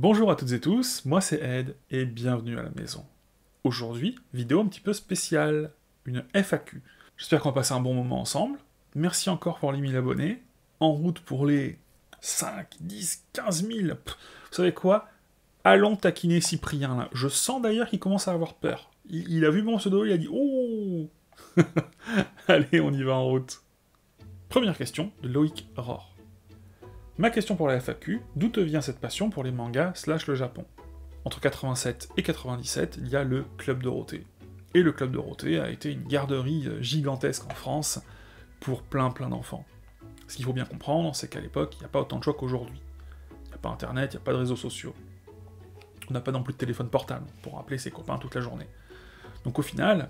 Bonjour à toutes et tous, moi c'est Ed, et bienvenue à la maison. Aujourd'hui, vidéo un petit peu spéciale, une FAQ. J'espère qu'on va passer un bon moment ensemble. Merci encore pour les 1000 abonnés. En route pour les 5, 10, 15 000. Vous savez quoi? Allons taquiner Cyprien, là. Je sens d'ailleurs qu'il commence à avoir peur. Il a vu mon pseudo, il a dit « Oh !» Allez, on y va en route. Première question de Loïc Rohr. Ma question pour la FAQ, d'où te vient cette passion pour les mangas / le Japon? Entre 87 et 97, il y a le Club Dorothée. Et le Club Dorothée a été une garderie gigantesque en France pour plein d'enfants. Ce qu'il faut bien comprendre, c'est qu'à l'époque, il n'y a pas autant de choix qu'aujourd'hui. Il n'y a pas internet, il n'y a pas de réseaux sociaux. On n'a pas non plus de téléphone portable pour appeler ses copains toute la journée. Donc au final,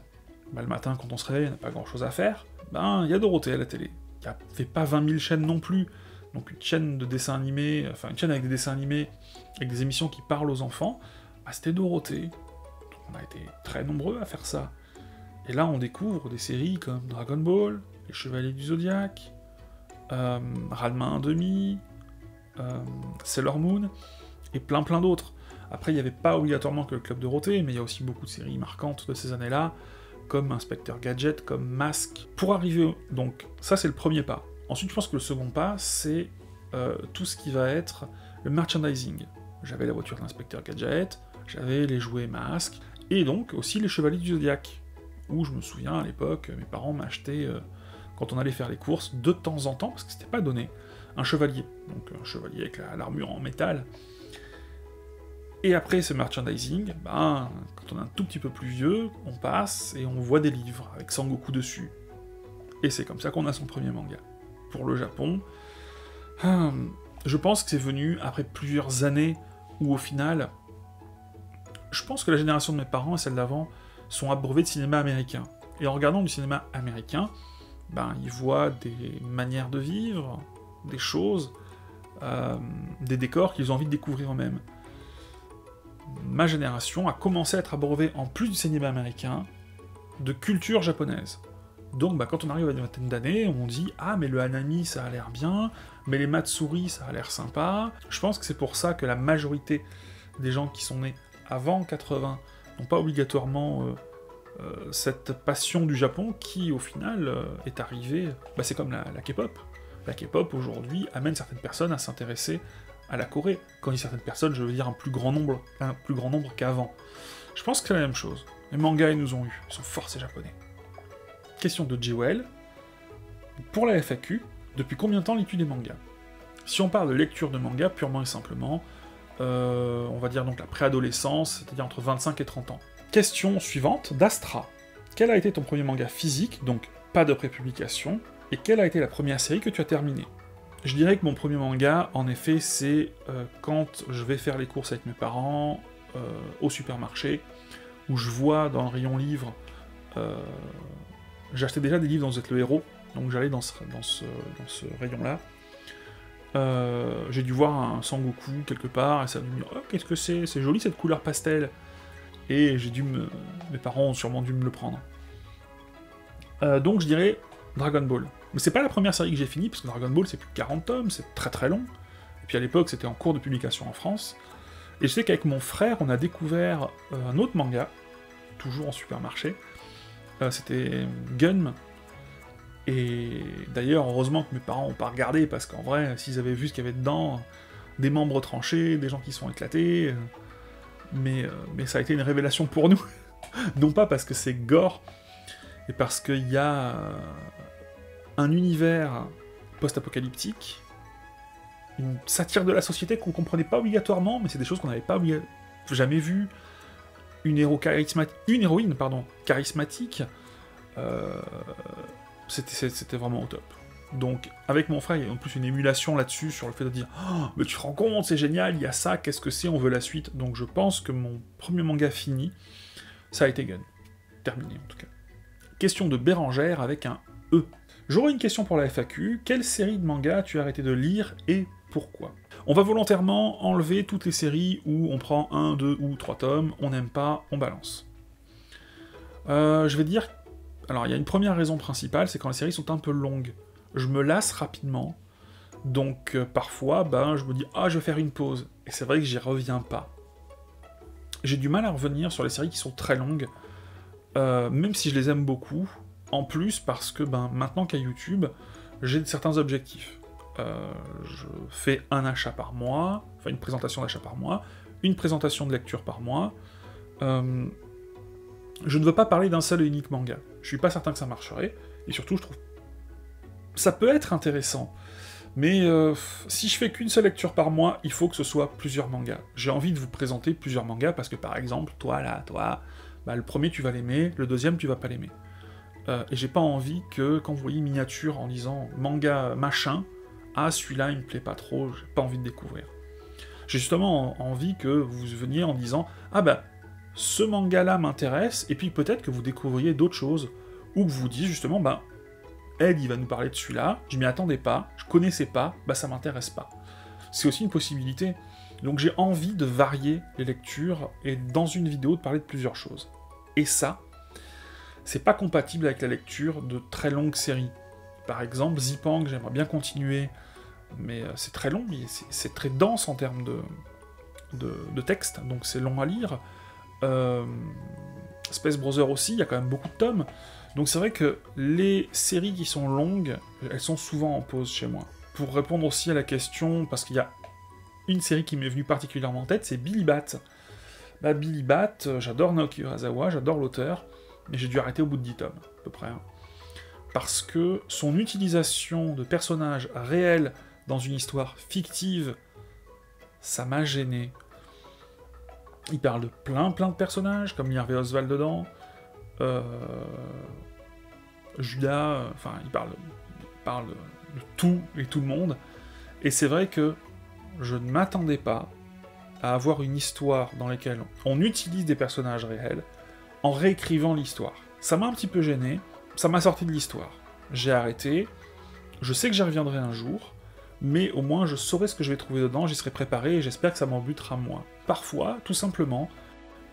le matin quand on se réveille, on n'a pas grand chose à faire, il y a Dorothée à la télé. Il n'y avait pas 20 000 chaînes non plus. Donc une chaîne de dessins animés, enfin une chaîne avec des dessins animés, avec des émissions qui parlent aux enfants, c'était Dorothée. Donc on a été très nombreux à faire ça. Et là on découvre des séries comme Dragon Ball, Les Chevaliers du Zodiaque, Ranma 1/2, Sailor Moon, et plein d'autres. Après il n'y avait pas obligatoirement que le Club Dorothée, mais il y a aussi beaucoup de séries marquantes de ces années-là, comme Inspecteur Gadget, comme Mask. Pour arriver, donc ça c'est le premier pas. Ensuite, je pense que le second pas, c'est tout ce qui va être le merchandising. J'avais la voiture de l'inspecteur Gadget, j'avais les jouets Masques, et donc aussi les Chevaliers du Zodiaque, où je me souviens, à l'époque, mes parents m'achetaient, quand on allait faire les courses, de temps en temps, parce que c'était pas donné, un chevalier. Donc un chevalier avec l'armure en métal. Et après ce merchandising, quand on est un tout petit peu plus vieux, on passe et on voit des livres avec Sangoku dessus. Et c'est comme ça qu'on a son premier manga. Pour le Japon, je pense que c'est venu après plusieurs années où au final, je pense que la génération de mes parents et celle d'avant sont abreuvés de cinéma américain. Et en regardant du cinéma américain, ils voient des manières de vivre, des choses, des décors qu'ils ont envie de découvrir eux-mêmes. Ma génération a commencé à être abreuvée, en plus du cinéma américain, de culture japonaise. Donc quand on arrive à une vingtaine d'années, on dit « Ah, mais le Hanami, ça a l'air bien, mais les Matsuri, ça a l'air sympa ». Je pense que c'est pour ça que la majorité des gens qui sont nés avant 80 n'ont pas obligatoirement cette passion du Japon qui, au final, est arrivée... c'est comme la K-pop. La K-pop, aujourd'hui, amène certaines personnes à s'intéresser à la Corée. Quand je dis certaines personnes, je veux dire un plus grand nombre qu'avant. Je pense que c'est la même chose. Les mangas, ils nous ont eu. Ils sont forts, ces Japonais. Question de Jewel. Pour la FAQ, depuis combien de temps lis-tu des mangas? Si on parle de lecture de manga, purement et simplement, on va dire donc la préadolescence, c'est-à-dire entre 25 et 30 ans. Question suivante, d'Astra. Quel a été ton premier manga physique, donc pas de prépublication, et quelle a été la première série que tu as terminée? Je dirais que mon premier manga, en effet, c'est quand je vais faire les courses avec mes parents, au supermarché, où je vois dans le rayon livre... J'achetais déjà des livres dans Vous êtes le héros, donc j'allais dans ce rayon-là. J'ai dû voir un Sangoku quelque part, et ça m'a dit « Oh, qu'est-ce que c'est? C'est joli cette couleur pastel !» Et mes parents ont sûrement dû me le prendre. Donc je dirais Dragon Ball. Mais c'est pas la première série que j'ai finie, parce que Dragon Ball c'est plus de 40 tomes, c'est très long. Et puis à l'époque c'était en cours de publication en France. Et je sais qu'avec mon frère, on a découvert un autre manga, toujours en supermarché, c'était Gun, et d'ailleurs, heureusement que mes parents n'ont pas regardé, parce qu'en vrai, s'ils avaient vu ce qu'il y avait dedans, des membres tranchés, des gens qui sont éclatés, mais ça a été une révélation pour nous, non pas parce que c'est gore, mais parce qu'il y a un univers post-apocalyptique, une satire de la société qu'on comprenait pas obligatoirement, mais c'est des choses qu'on n'avait pas jamais vues, une héroïne charismatique, c'était vraiment au top. Donc, avec mon frère, il y a en plus une émulation là-dessus, sur le fait de dire « Oh, mais tu te rends compte, c'est génial, il y a ça, qu'est-ce que c'est, on veut la suite ». Donc je pense que mon premier manga fini, ça a été Gun. Terminé, en tout cas. Question de Bérangère avec un E. J'aurais une question pour la FAQ. Quelle série de manga as-tu arrêté de lire et pourquoi? On va volontairement enlever toutes les séries où on prend 1, 2 ou 3 tomes, on n'aime pas, on balance. Je vais dire... Alors, il y a une première raison principale, c'est quand les séries sont un peu longues. Je me lasse rapidement, donc parfois, je me dis « Ah, je vais faire une pause ». et c'est vrai que j'y reviens pas. J'ai du mal à revenir sur les séries qui sont très longues, même si je les aime beaucoup, en plus parce que maintenant qu'à YouTube, j'ai certains objectifs. Je fais un achat par mois, enfin une présentation d'achat par mois, une présentation de lecture par mois. Je ne veux pas parler d'un seul et unique manga. Je suis pas certain que ça marcherait, et surtout je trouve ça peut être intéressant, mais si je fais qu'une seule lecture par mois, il faut que ce soit plusieurs mangas. J'ai envie de vous présenter plusieurs mangas, parce que par exemple, toi, le premier tu vas l'aimer, le deuxième tu vas pas l'aimer. Et j'ai pas envie que, quand vous voyez une miniature en disant « manga machin », ah celui-là il me plaît pas trop, j'ai pas envie de découvrir. J'ai justement envie que vous veniez en disant « ah ce manga-là m'intéresse », et puis peut-être que vous découvriez d'autres choses, ou que vous dites justement « Ed, il va nous parler de celui-là, je m'y attendais pas, je connaissais pas, ça m'intéresse pas. » C'est aussi une possibilité. Donc j'ai envie de varier les lectures, et dans une vidéo de parler de plusieurs choses. Et ça, c'est pas compatible avec la lecture de très longues séries. Par exemple, Zipang, j'aimerais bien continuer, mais c'est très long, c'est très dense en termes de texte, donc c'est long à lire. Space Brother aussi, il y a quand même beaucoup de tomes. Donc c'est vrai que les séries qui sont longues, elles sont souvent en pause chez moi. Pour répondre aussi à la question, parce qu'il y a une série qui m'est venue particulièrement en tête, c'est Billy Bat. Billy Bat, j'adore Naoki Urasawa, j'adore l'auteur, mais j'ai dû arrêter au bout de 10 tomes, à peu près. Parce que son utilisation de personnages réels dans une histoire fictive, ça m'a gêné. Il parle de plein de personnages, comme Harvey Oswald dedans, Judas, enfin, il parle de tout et tout le monde, et c'est vrai que je ne m'attendais pas à avoir une histoire dans laquelle on utilise des personnages réels en réécrivant l'histoire. Ça m'a un petit peu gêné, ça m'a sorti de l'histoire. J'ai arrêté, je sais que j'y reviendrai un jour, mais au moins je saurai ce que je vais trouver dedans, j'y serai préparé, et j'espère que ça m'en butera moins. Parfois, tout simplement,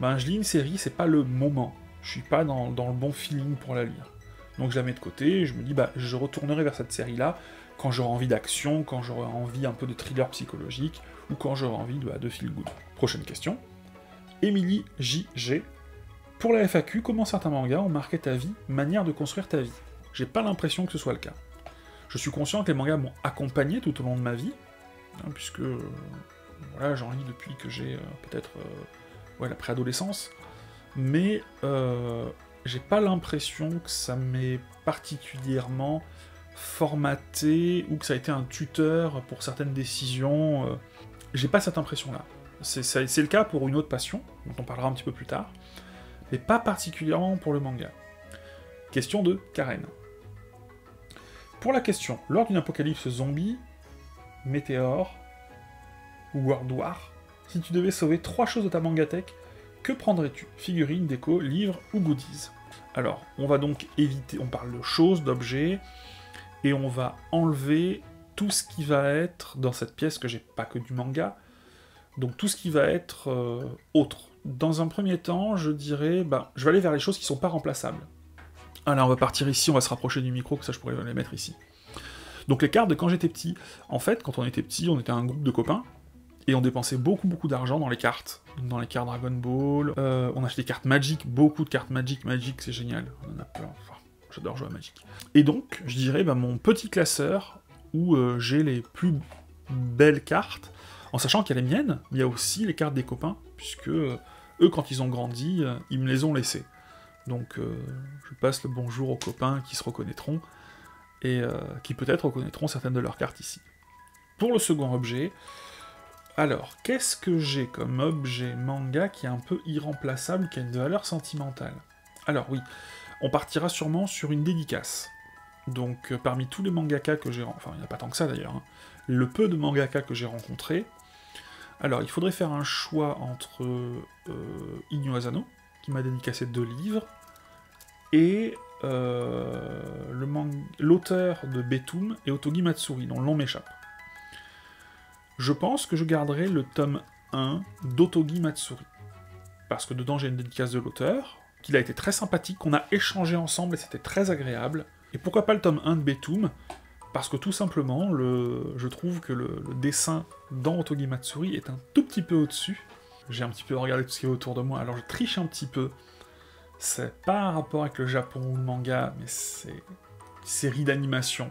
je lis une série, c'est pas le moment. Je suis pas dans le bon feeling pour la lire. Donc je la mets de côté, et je me dis, je retournerai vers cette série-là quand j'aurai envie d'action, quand j'aurai envie un peu de thriller psychologique, ou quand j'aurai envie de feel good. Prochaine question. Émilie JG. Pour la FAQ, comment certains mangas ont marqué ta vie, manière de construire ta vie? J'ai pas l'impression que ce soit le cas. Je suis conscient que les mangas m'ont accompagné tout au long de ma vie, puisque voilà, j'en lis depuis que j'ai peut-être la préadolescence, mais j'ai pas l'impression que ça m'ait particulièrement formaté, ou que ça a été un tuteur pour certaines décisions. J'ai pas cette impression-là. C'est le cas pour une autre passion, dont on parlera un petit peu plus tard, mais pas particulièrement pour le manga. Question de Karen. Pour la question, lors d'une apocalypse zombie, météore ou World War, si tu devais sauver 3 choses de ta mangatech, que prendrais-tu? Figurines, déco, livres ou goodies? Alors, on va donc éviter, on parle de choses, d'objets, et on va enlever tout ce qui va être dans cette pièce, que j'ai pas que du manga, donc tout ce qui va être autre. Dans un premier temps, je dirais, je vais aller vers les choses qui sont pas remplaçables. Alors, on va partir ici, on va se rapprocher du micro, que ça je pourrais les mettre ici. Donc les cartes de quand j'étais petit. En fait, quand on était petit, on était un groupe de copains, et on dépensait beaucoup d'argent dans les cartes Dragon Ball, on achetait des cartes Magic, beaucoup de cartes Magic, c'est génial, on en a plein, enfin, j'adore jouer à Magic. Et donc, je dirais mon petit classeur, où j'ai les plus belles cartes, en sachant qu'il y a les miennes, mais il y a aussi les cartes des copains, puisque eux, quand ils ont grandi, ils me les ont laissées. Donc, je passe le bonjour aux copains qui se reconnaîtront, et qui peut-être reconnaîtront certaines de leurs cartes ici. Pour le second objet, alors, qu'est-ce que j'ai comme objet manga qui est un peu irremplaçable, qui a une valeur sentimentale? Alors oui, on partira sûrement sur une dédicace. Donc, parmi tous les mangaka que j'ai... Enfin, il n'y en a pas tant que ça d'ailleurs. Le peu de mangaka que j'ai rencontrés, alors, il faudrait faire un choix entre Inyo Asano, qui m'a dédicacé 2 livres, et l'auteur de Betum et Otogi Matsuri, dont le nom m'échappe. Je pense que je garderai le tome 1 d'Otogi Matsuri, parce que dedans j'ai une dédicace de l'auteur, qu'il a été très sympathique, qu'on a échangé ensemble et c'était très agréable, et pourquoi pas le tome 1 de Betum, parce que tout simplement, je trouve que le dessin dans Otogi Matsuri est un tout petit peu au-dessus. J'ai un petit peu regardé tout ce qui est autour de moi, alors je triche un petit peu. C'est pas un rapport avec le Japon ou le manga, mais c'est une série d'animation.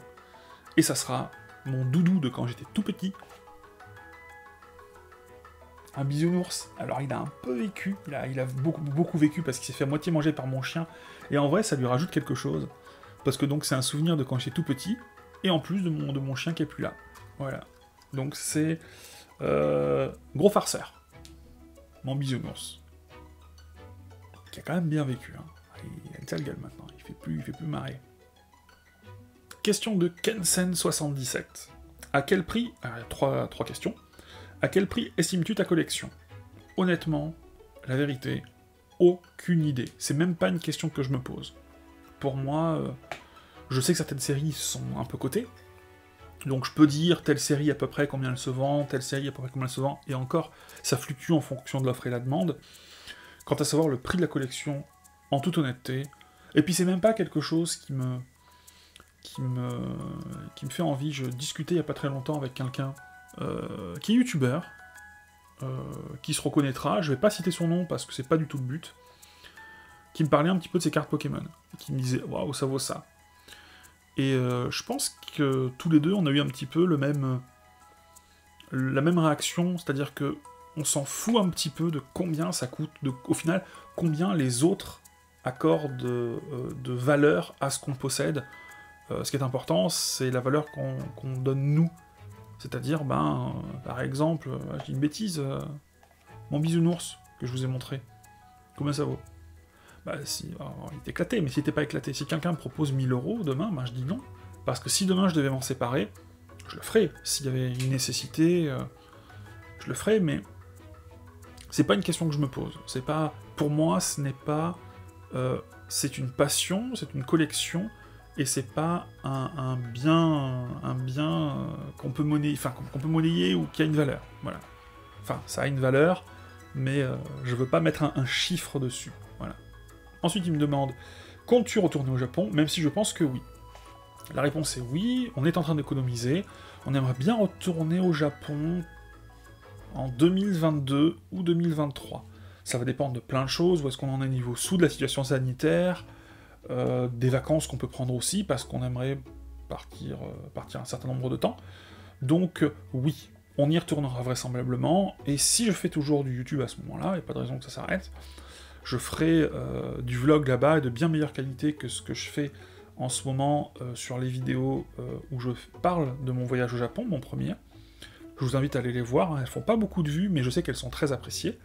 Et ça sera mon doudou de quand j'étais tout petit. Un bisounours. Alors il a un peu vécu, il a beaucoup vécu parce qu'il s'est fait à moitié manger par mon chien. Et en vrai, ça lui rajoute quelque chose. Parce que donc c'est un souvenir de quand j'étais tout petit, et en plus de mon chien qui est plus là. Voilà. Donc c'est... gros farceur. Mon bisounours. Qui a quand même bien vécu. Hein. Il a une sale gueule maintenant, il fait plus marrer. Question de Kensen77. À quel prix... trois questions. À quel prix estimes-tu ta collection? Honnêtement, la vérité, aucune idée. C'est même pas une question que je me pose. Pour moi, je sais que certaines séries sont un peu cotées, donc je peux dire telle série à peu près combien elle se vend, telle série à peu près combien elle se vend, et encore, ça fluctue en fonction de l'offre et la demande. Quant à savoir le prix de la collection, en toute honnêteté, et puis c'est même pas quelque chose qui me fait envie. Je discutais il y a pas très longtemps avec quelqu'un qui est youtubeur, qui se reconnaîtra, je vais pas citer son nom parce que c'est pas du tout le but, qui me parlait un petit peu de ses cartes Pokémon, qui me disait « Waouh, ça vaut ça ». Et je pense que tous les deux, on a eu un petit peu la même réaction, c'est-à-dire que on s'en fout un petit peu de combien ça coûte, au final, combien les autres accordent de valeur à ce qu'on possède. Ce qui est important, c'est la valeur qu'on donne nous. C'est-à-dire, par exemple, je dis une bêtise, mon bisounours, que je vous ai montré, combien ça vaut? Si, il est éclaté, mais s'il n'était pas éclaté, si quelqu'un me propose 1000 € demain, je dis non. Parce que si demain je devais m'en séparer, je le ferais. S'il y avait une nécessité, je le ferais, mais c'est pas une question que je me pose. C'est pas, pour moi, ce n'est pas... c'est une passion, c'est une collection, et c'est pas un bien qu'on peut monnayer, qu'on peut monnayer ou qui a une valeur. Voilà. Enfin, ça a une valeur, mais je veux pas mettre un chiffre dessus. Voilà. Ensuite, il me demande, comptes-tu retourner au Japon, même si je pense que oui. La réponse est oui, on est en train d'économiser, on aimerait bien retourner au Japon en 2022 ou 2023. Ça va dépendre de plein de choses, où est-ce qu'on en est niveau sous de la situation sanitaire, des vacances qu'on peut prendre aussi, parce qu'on aimerait partir un certain nombre de temps. Donc oui, on y retournera vraisemblablement, et si je fais toujours du YouTube à ce moment-là, il n'y a pas de raison que ça s'arrête, je ferai du vlog là-bas et de bien meilleure qualité que ce que je fais en ce moment sur les vidéos où je parle de mon voyage au Japon, mon premier. Je vous invite à aller les voir, hein. Elles font pas beaucoup de vues, mais je sais qu'elles sont très appréciées.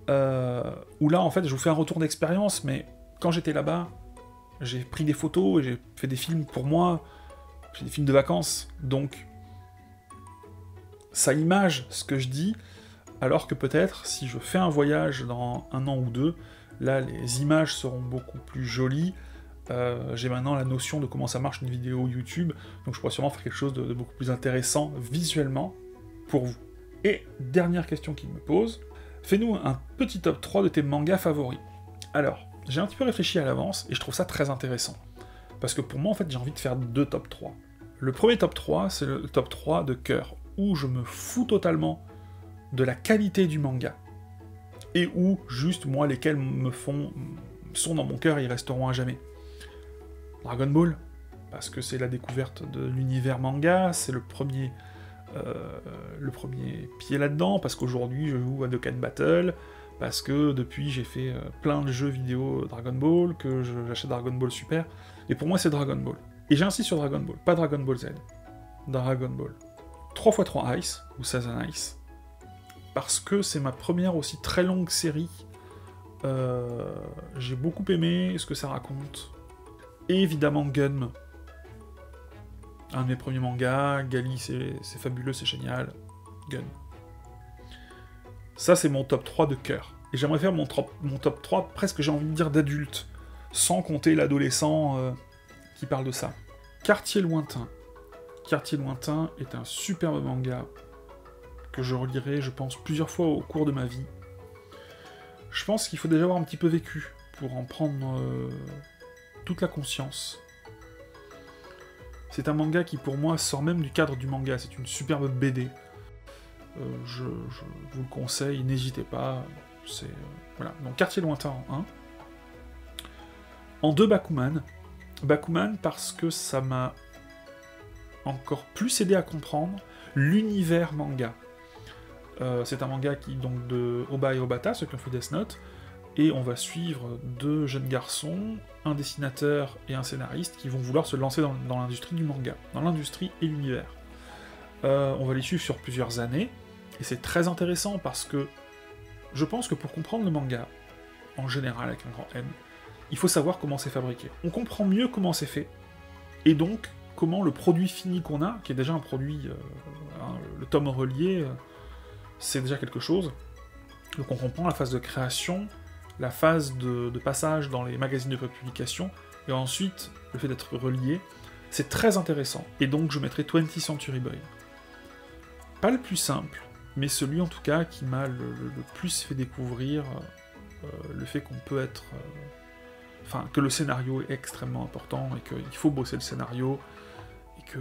Où là, en fait, je vous fais un retour d'expérience, mais quand j'étais là-bas, j'ai pris des photos, et j'ai fait des films pour moi, j'ai des films de vacances, donc ça image ce que je dis, alors que peut-être, si je fais un voyage dans 1 an ou 2, là, les images seront beaucoup plus jolies. J'ai maintenant la notion de comment ça marche une vidéo YouTube, donc je pourrais sûrement faire quelque chose de beaucoup plus intéressant visuellement pour vous. Et dernière question qu'il me pose, fais-nous un petit top 3 de tes mangas favoris. Alors, j'ai un petit peu réfléchi à l'avance, et je trouve ça très intéressant. Parce que pour moi, en fait, j'ai envie de faire 2 top 3. Le premier top 3, c'est le top 3 de cœur, où je me fous totalement de la qualité du manga. Et où, juste, moi, lesquels sont dans mon cœur et ils resteront à jamais. Dragon Ball, parce que c'est la découverte de l'univers manga, c'est le premier pied là-dedans, parce qu'aujourd'hui je joue à Dokkan Battle, parce que depuis j'ai fait plein de jeux vidéo Dragon Ball, que j'achète Dragon Ball Super, et pour moi c'est Dragon Ball. Et j'insiste sur Dragon Ball, pas Dragon Ball Z. Dragon Ball. 3x3 Ice, ou Sazan Ice, parce que c'est ma première aussi très longue série. J'ai beaucoup aimé ce que ça raconte. Et évidemment Gun, un de mes premiers mangas, Gali c'est fabuleux, c'est génial, Gun. Ça c'est mon top 3 de cœur. Et j'aimerais faire mon top 3 presque, j'ai envie de dire, d'adulte, sans compter l'adolescent qui parle de ça. Quartier Lointain. Quartier Lointain est un superbe manga que je relirai, je pense, plusieurs fois au cours de ma vie. Je pense qu'il faut déjà avoir un petit peu vécu pour en prendre toute la conscience. C'est un manga qui, pour moi, sort même du cadre du manga. C'est une superbe BD. Je vous le conseille, n'hésitez pas. C'est voilà. Donc, Quartier Lointain en 1. En 2, Bakuman. Bakuman parce que ça m'a encore plus aidé à comprendre l'univers manga. C'est un manga qui, donc, de Oba et Obata, ceux qui ont fait Death Note, et on va suivre 2 jeunes garçons, un dessinateur et un scénariste, qui vont vouloir se lancer dans l'industrie du manga, dans l'industrie et l'univers. On va les suivre sur plusieurs années, et c'est très intéressant parce que je pense que pour comprendre le manga, en général avec un grand M, il faut savoir comment c'est fabriqué. On comprend mieux comment c'est fait, et donc comment le produit fini qu'on a, qui est déjà un produit, le tome relié, c'est déjà quelque chose. Donc on comprend la phase de création, la phase de passage dans les magazines de publication, et ensuite le fait d'être relié. C'est très intéressant, et donc je mettrai 20th Century Boy. Pas le plus simple, mais celui en tout cas qui m'a le plus fait découvrir le fait qu'on peut être... Enfin, que le scénario est extrêmement important, et qu'il faut bosser le scénario, et que...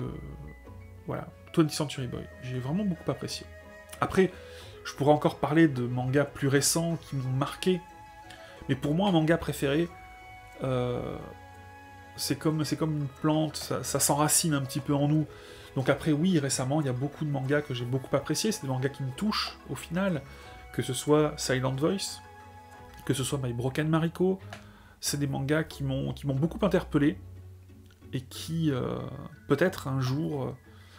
Voilà, 20th Century Boy, j'ai vraiment beaucoup apprécié. Après, je pourrais encore parler de mangas plus récents qui m'ont marqué, mais pour moi, un manga préféré, c'est comme une plante, ça s'enracine un petit peu en nous. Donc après, oui, récemment, il y a beaucoup de mangas que j'ai beaucoup appréciés, c'est des mangas qui me touchent, au final, que ce soit Silent Voice, que ce soit My Broken Mariko, c'est des mangas qui m'ont beaucoup interpellé, et qui, peut-être un jour...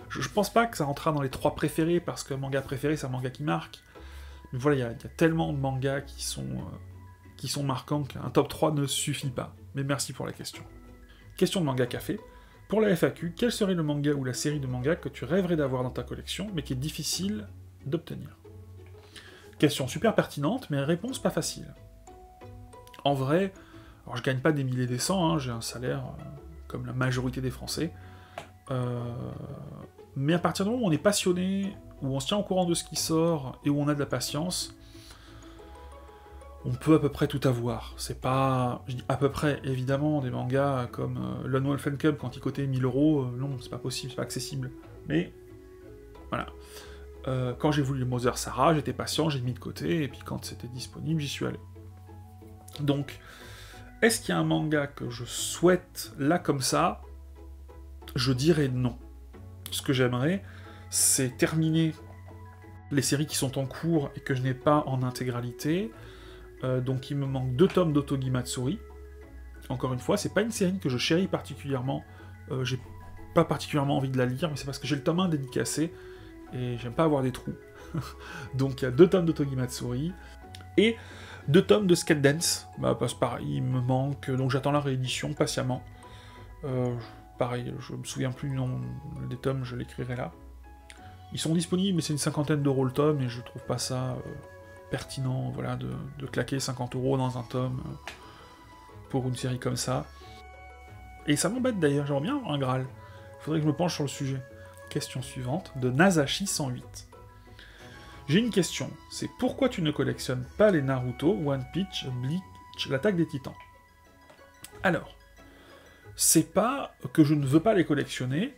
Je pense pas que ça rentrera dans les 3 préférés, parce qu'un manga préféré, c'est un manga qui marque. Mais voilà, il y a tellement de mangas qui sont marquants qu'un top 3 ne suffit pas. Mais merci pour la question. Question de manga café. Pour la FAQ, quel serait le manga ou la série de mangas que tu rêverais d'avoir dans ta collection, mais qui est difficile d'obtenir? Question super pertinente, mais réponse pas facile. En vrai, alors je gagne pas des milliers et des cents, hein, j'ai un salaire comme la majorité des Français. Mais à partir du moment où on est passionné, où on se tient au courant de ce qui sort, et où on a de la patience, on peut à peu près tout avoir. C'est pas... Je dis à peu près, évidemment, des mangas comme Lone Wolf and Cub, quand il cotait 1000 €, non, c'est pas possible, c'est pas accessible. Mais, voilà. Quand j'ai voulu le Mother Sarah, j'étais patient, j'ai mis de côté, et puis quand c'était disponible, j'y suis allé. Donc, est-ce qu'il y a un manga que je souhaite, là, comme ça? Je dirais non. Ce que j'aimerais, c'est terminer les séries qui sont en cours et que je n'ai pas en intégralité. Donc il me manque 2 tomes d'Otogi Matsuri. Encore une fois, c'est pas une série que je chéris particulièrement. J'ai pas particulièrement envie de la lire, mais c'est parce que j'ai le tome 1 dédicacé et j'aime pas avoir des trous. Donc il y a 2 tomes d'Otogi Matsuri et 2 tomes de Skate Dance. Bah, parce que pareil, il me manque, donc j'attends la réédition patiemment. Pareil, je me souviens plus du nom des tomes, je l'écrirai là. Ils sont disponibles, mais c'est une 50aine d'euros le tome, et je trouve pas ça pertinent, voilà, de claquer 50 € dans un tome pour une série comme ça. Et ça m'embête d'ailleurs, j'aimerais bien avoir un Graal. Faudrait que je me penche sur le sujet. Question suivante, de Nazashi108. J'ai une question, c'est pourquoi tu ne collectionnes pas les Naruto, One Piece, Bleach, l'Attaque des Titans? Alors, c'est pas que je ne veux pas les collectionner,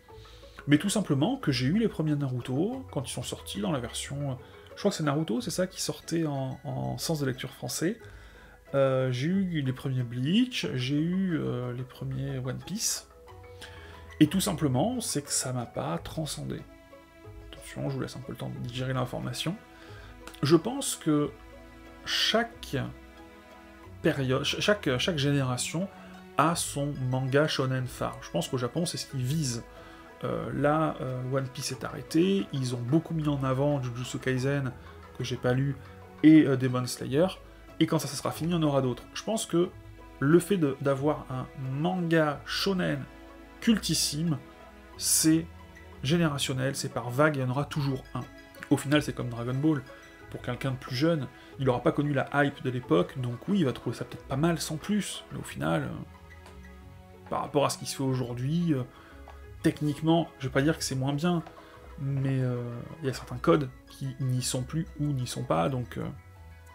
mais tout simplement que j'ai eu les premiers Naruto quand ils sont sortis dans la version... Je crois que c'est Naruto, c'est ça, qui sortait en sens de lecture français. J'ai eu les premiers Bleach, j'ai eu les premiers One Piece, et tout simplement, c'est que ça m'a pas transcendé. Attention, je vous laisse un peu le temps de digérer l'information. Je pense que chaque période, chaque génération a son manga shonen phare. Je pense qu'au Japon, c'est ce qu'ils visent. Là, One Piece est arrêté, ils ont beaucoup mis en avant Jujutsu Kaisen, que j'ai pas lu, et Demon Slayer, et quand ça sera fini, il y en aura d'autres. Je pense que le fait d'avoir un manga shonen cultissime, c'est générationnel, c'est par vague, il y en aura toujours un. Au final, c'est comme Dragon Ball. Pour quelqu'un de plus jeune, il n'aura pas connu la hype de l'époque, donc oui, il va trouver ça peut-être pas mal sans plus, mais au final... par rapport à ce qui se fait aujourd'hui, techniquement, je vais pas dire que c'est moins bien, mais il y a certains codes qui n'y sont plus ou n'y sont pas, donc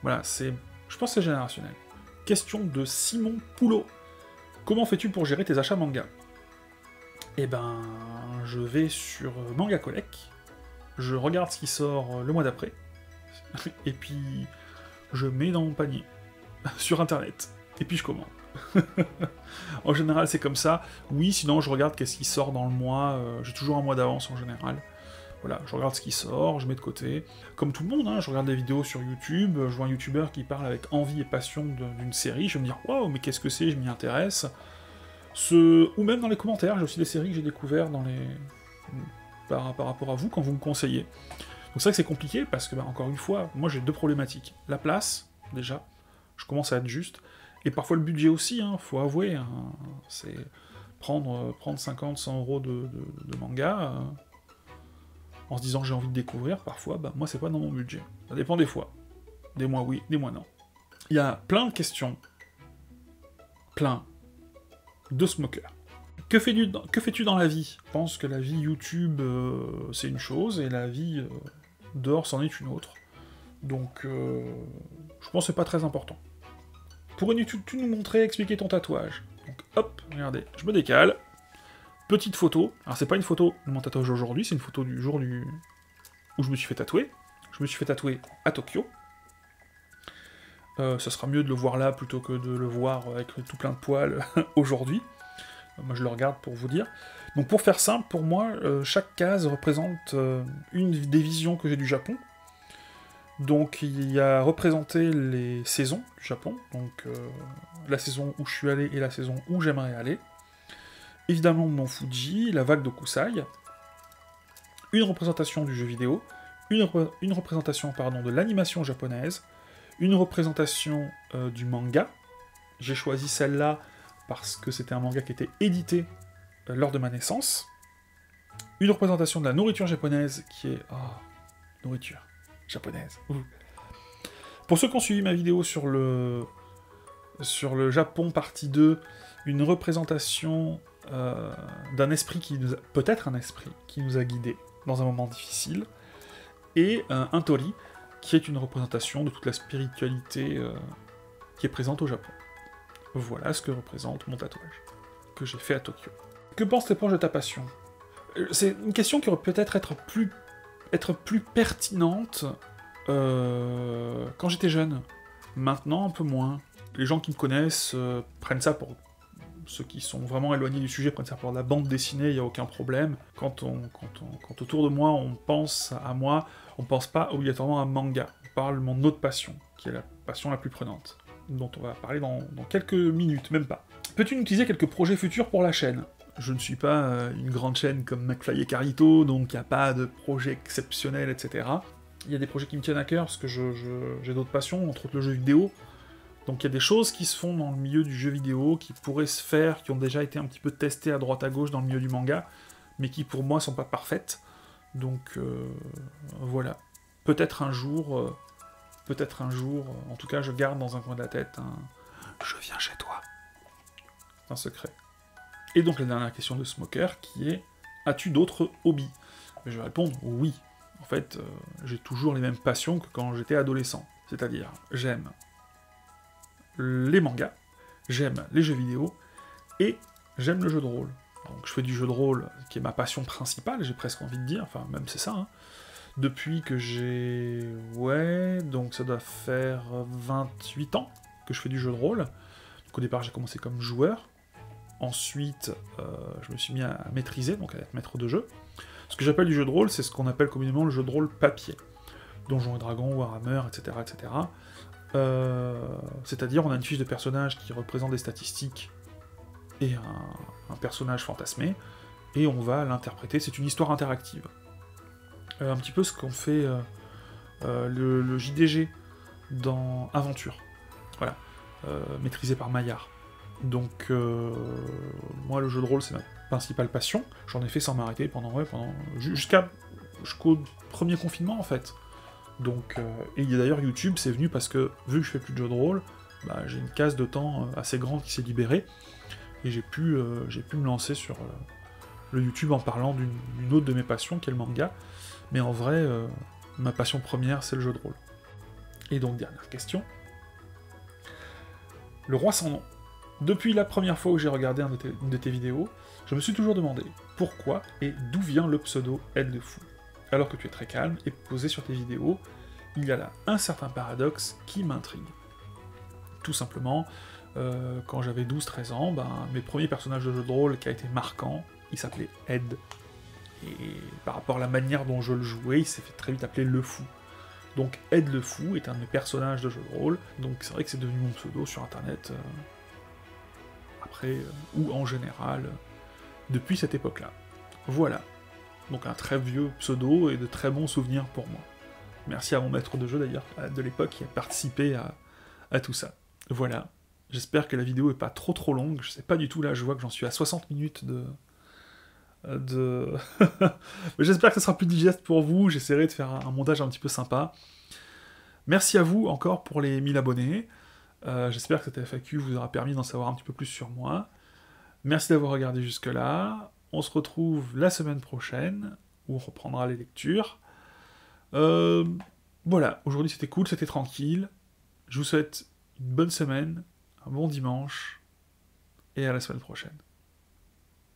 voilà, je pense que c'est générationnel. Question de Simon Poulot. Comment fais-tu pour gérer tes achats manga? et ben je vais sur Manga Collect, je regarde ce qui sort le mois d'après, et puis je mets dans mon panier, sur internet, et puis je commande. En général c'est comme ça, oui sinon je regarde qu'est-ce qui sort dans le mois, j'ai toujours un mois d'avance en général. Voilà, je regarde ce qui sort, je mets de côté. Comme tout le monde, hein, je regarde des vidéos sur YouTube, je vois un youtubeur qui parle avec envie et passion d'une série, je vais me dire « Waouh, mais qu'est-ce que c'est ?» Je m'y intéresse. Ou même dans les commentaires, j'ai aussi des séries que j'ai découvertes par rapport à vous, quand vous me conseillez. Donc c'est vrai que c'est compliqué, parce que, encore une fois, moi j'ai deux problématiques. La place, déjà, je commence à être juste, et parfois le budget aussi, hein, faut avouer, hein, c'est prendre 50, 100 euros de manga... en se disant j'ai envie de découvrir, parfois, bah moi c'est pas dans mon budget. Ça dépend des fois. Des mois oui, des mois non. Il y a plein de questions, plein, de smokers. Que fais-tu dans la vie? Je pense que la vie YouTube, c'est une chose, et la vie dehors, c'en est une autre. Donc, je pense que c'est pas très important. Pourrais-tu nous montrer, expliquer ton tatouage? Donc, hop, regardez, je me décale. Petite photo, alors c'est pas une photo de mon tatouage aujourd'hui, c'est une photo du jour où je me suis fait tatouer. Je me suis fait tatouer à Tokyo. Ça sera mieux de le voir là plutôt que de le voir avec tout plein de poils aujourd'hui. Moi je le regarde pour vous dire. Donc pour faire simple, pour moi, chaque case représente une des visions que j'ai du Japon. Donc il y a représenté les saisons du Japon, donc la saison où je suis allé et la saison où j'aimerais aller. Évidemment Mont Fuji, la vague de Kusai, une représentation du jeu vidéo, une représentation de l'animation japonaise, une représentation du manga. J'ai choisi celle-là parce que c'était un manga qui était édité lors de ma naissance. Une représentation de la nourriture japonaise qui est... Oh, nourriture japonaise. Pour ceux qui ont suivi ma vidéo sur le Japon partie 2, une représentation d'un esprit qui nous a... peut-être un esprit qui nous a guidés dans un moment difficile, et un tori, qui est une représentation de toute la spiritualité qui est présente au Japon. Voilà ce que représente mon tatouage, que j'ai fait à Tokyo. Que pensent tes proches de ta passion? C'est une question qui aurait peut-être être plus pertinente quand j'étais jeune. Maintenant, un peu moins. Les gens qui me connaissent prennent ça pour... Ceux qui sont vraiment éloignés du sujet prennent ça pour de la bande dessinée, il n'y a aucun problème. Quand autour de moi on pense à moi, on pense pas obligatoirement à manga. On parle de mon autre passion, qui est la passion la plus prenante, dont on va parler dans quelques minutes, même pas. Peux-tu nous utiliser quelques projets futurs pour la chaîne? Je ne suis pas une grande chaîne comme McFly et Carlito, donc il n'y a pas de projet exceptionnel, etc. Il y a des projets qui me tiennent à cœur, parce que j'ai d'autres passions, entre autres le jeu vidéo. Donc il y a des choses qui se font dans le milieu du jeu vidéo, qui pourraient se faire, qui ont déjà été un petit peu testées à droite à gauche dans le milieu du manga, mais qui pour moi sont pas parfaites. Donc voilà. Peut-être un jour, en tout cas je garde dans un coin de la tête un « Je viens chez toi ». Un secret. Et donc la dernière question de Smoker qui est « As-tu d'autres hobbies ?» Je vais répondre « Oui ». En fait, j'ai toujours les mêmes passions que quand j'étais adolescent. C'est-à-dire, j'aime les mangas, j'aime les jeux vidéo, et j'aime le jeu de rôle. Donc je fais du jeu de rôle, qui est ma passion principale, j'ai presque envie de dire, enfin même c'est ça, hein. Depuis que j'ai... ouais, donc ça doit faire 28 ans que je fais du jeu de rôle. Donc au départ j'ai commencé comme joueur, ensuite je me suis mis à maîtriser, donc à être maître de jeu. Ce que j'appelle du jeu de rôle, c'est ce qu'on appelle communément le jeu de rôle papier. Donjons et Dragons, Warhammer, etc. etc. C'est-à-dire on a une fiche de personnage qui représente des statistiques et un personnage fantasmé, et on va l'interpréter, c'est une histoire interactive. Un petit peu ce qu'on fait le JDG dans Aventure, voilà, maîtrisé par Maillard. Donc moi le jeu de rôle c'est ma principale passion, j'en ai fait sans m'arrêter jusqu'au premier confinement en fait. Donc, et d'ailleurs YouTube c'est venu parce que, vu que je fais plus de jeux de rôle, bah, j'ai une case de temps assez grande qui s'est libérée, et j'ai pu me lancer sur le YouTube en parlant d'une autre de mes passions, qui est le manga, mais en vrai, ma passion première c'est le jeu de rôle. Et donc, dernière question. Le roi sans nom. Depuis la première fois où j'ai regardé une de tes vidéos, je me suis toujours demandé pourquoi et d'où vient le pseudo Aide le fou. Alors que tu es très calme et posé sur tes vidéos, il y a là un certain paradoxe qui m'intrigue. Tout simplement, quand j'avais 12-13 ans, mes premiers personnages de jeu de rôle qui a été marquant, il s'appelait Ed. Et par rapport à la manière dont je le jouais, il s'est fait très vite appeler le fou. Donc Ed le fou est un de mes personnages de jeu de rôle, donc c'est vrai que c'est devenu mon pseudo sur internet, après, ou en général, depuis cette époque-là. Voilà. Donc un très vieux pseudo et de très bons souvenirs pour moi. Merci à mon maître de jeu d'ailleurs, de l'époque, qui a participé à tout ça. Voilà. J'espère que la vidéo est pas trop longue, je sais pas du tout, là je vois que j'en suis à 60 minutes mais j'espère que ça sera plus digeste pour vous, j'essaierai de faire un montage un petit peu sympa. Merci à vous encore pour les 1000 abonnés. J'espère que cette FAQ vous aura permis d'en savoir un petit peu plus sur moi. Merci d'avoir regardé jusque-là. On se retrouve la semaine prochaine, où on reprendra les lectures. Voilà, aujourd'hui c'était cool, c'était tranquille. Je vous souhaite une bonne semaine, un bon dimanche, et à la semaine prochaine.